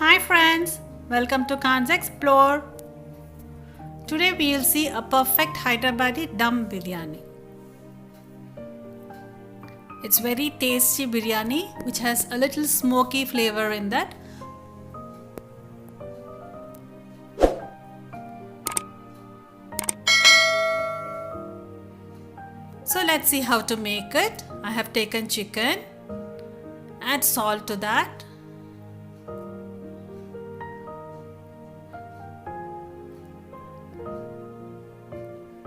Hi friends, welcome to Khan's Explore. Today we will see a perfect Hyderabadi dum biryani. It's very tasty biryani which has a little smoky flavor in that. So let's see how to make it. I have taken chicken, add salt to that.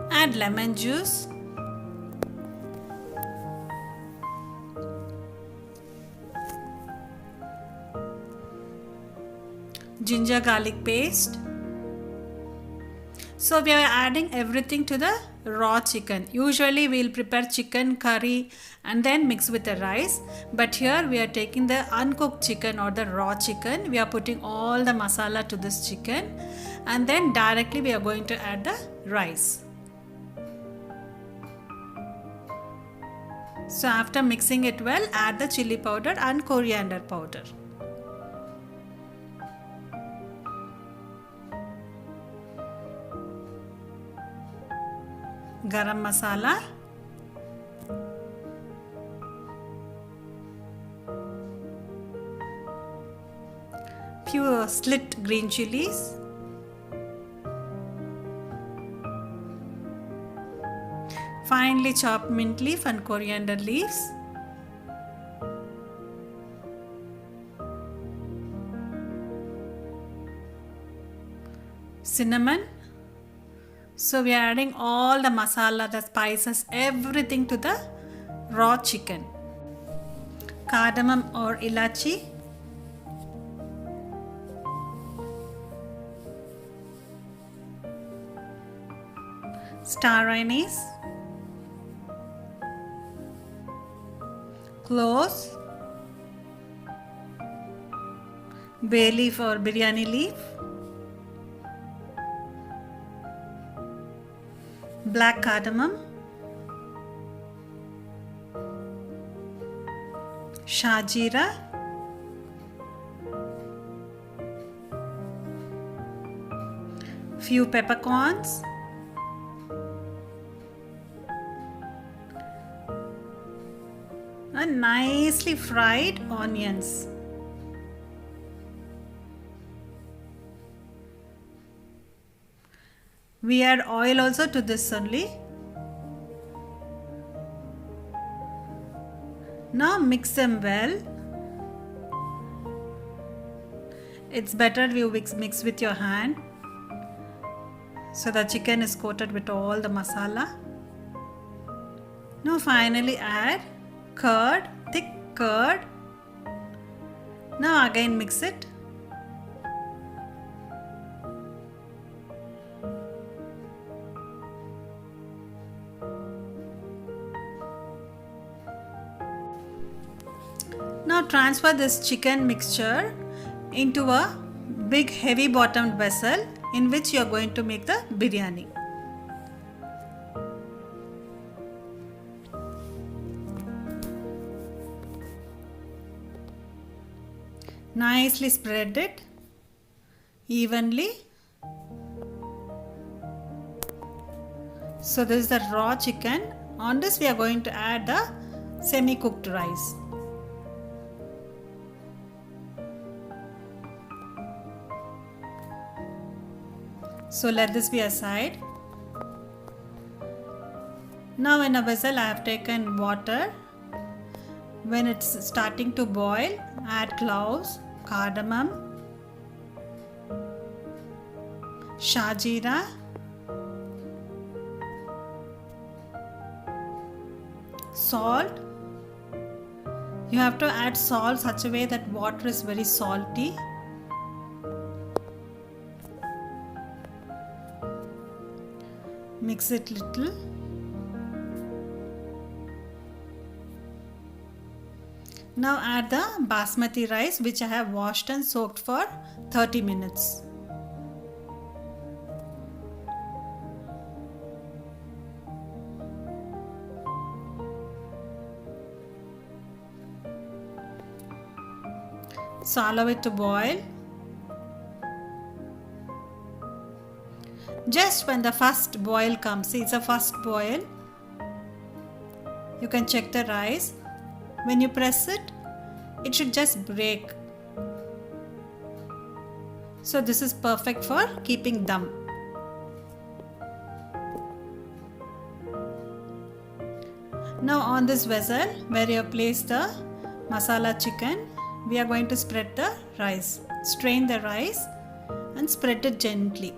Add lemon juice. Ginger garlic paste. So we are adding everything to the raw chicken. Usually we will prepare chicken curry and then mix with the rice. But here we are taking the uncooked chicken or the raw chicken. We are putting all the masala to this chicken and then directly we are going to add the rice. So after mixing it well, add the chili powder and coriander powder. Garam masala, few slit green chilies, finely chopped mint leaf and coriander leaves, cinnamon. So we are adding all the masala, the spices, everything to the raw chicken. Cardamom or ilachi. Star anise. Cloves. Bay leaf or biryani leaf. Black cardamom, shajira, few peppercorns, and nicely fried onions. We add oil also to this only. Now mix them well. It's better you mix with your hand. So the chicken is coated with all the masala. Now finally add curd, thick curd. Now again mix it. Now transfer this chicken mixture into a big heavy bottomed vessel in which you are going to make the biryani. Nicely spread it evenly. So this is the raw chicken. On this we are going to add the semi-cooked rice. So let this be aside. Now in a vessel I have taken water. When it's starting to boil, add cloves, cardamom, shajira, salt. You have to add salt such a way that water is very salty. Mix it little. Now add the basmati rice which I have washed and soaked for 30 minutes. So allow it to boil. Just when the first boil comes, see it's a first boil, you can check the rice. When you press it, it should just break. So this is perfect for keeping dum. Now on this vessel where you have placed the masala chicken, we are going to spread the rice. Strain the rice and spread it gently.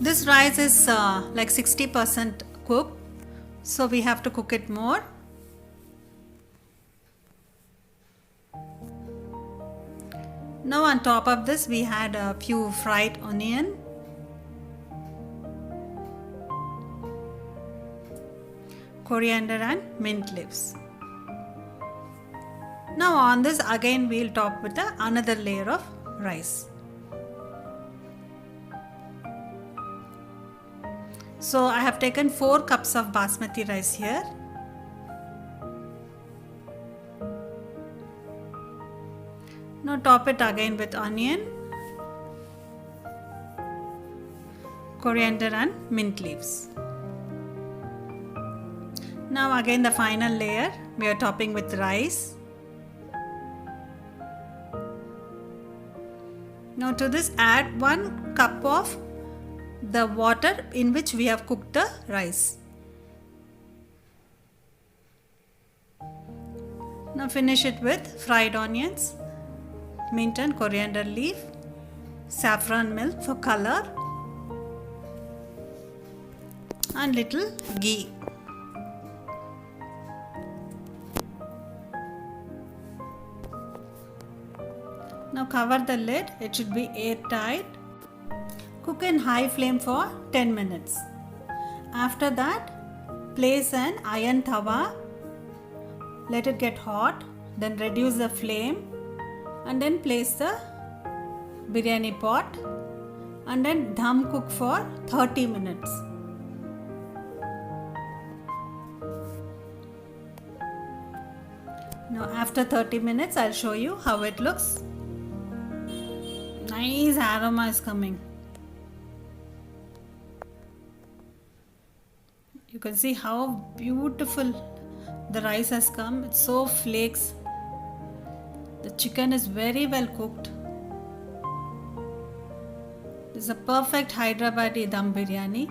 This rice is like 60% cooked, so we have to cook it more. Now on top of this we had a few fried onion, coriander and mint leaves. Now on this again we'll top with another layer of rice. So I have taken 4 cups of basmati rice here. Now top it again with onion, coriander and mint leaves. Now again the final layer we are topping with rice. Now to this add 1 cup of the water in which we have cooked the rice. Now finish it with fried onions, mint and coriander leaf, saffron milk for color and little ghee. Now cover the lid, it should be airtight. Cook in high flame for 10 minutes. After that, place an iron tawa, let it get hot, then reduce the flame and then place the biryani pot and then dum cook for 30 minutes. Now after 30 minutes I'll show you how it looks. Nice aroma is coming. You can see how beautiful the rice has come. It's so flakes. The chicken is very well cooked. This is a perfect Hyderabadi dum biryani.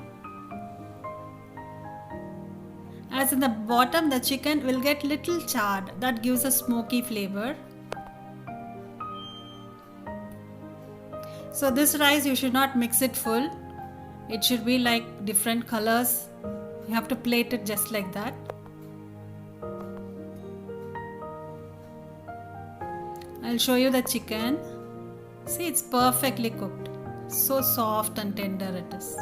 As in the bottom, the chicken will get little charred. That gives a smoky flavor. So this rice you should not mix it full. It should be like different colors. You have to plate it just like that. I'll show you the chicken. See, it's perfectly cooked. So soft and tender it is.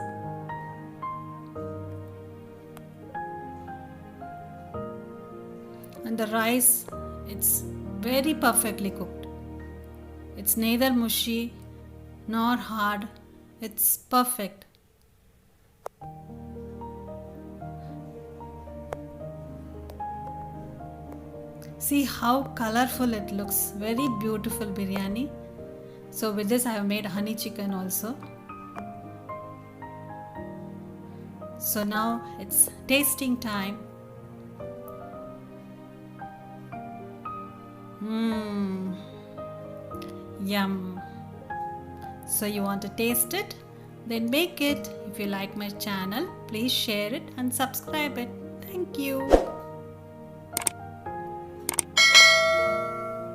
And the rice, it's very perfectly cooked. It's neither mushy nor hard. It's perfect. See how colorful it looks. Very beautiful biryani. So with this I have made honey chicken also. So now it's tasting time. Yum. So you want to taste it? Then make it. If you like my channel, please share it and subscribe it. Thank you.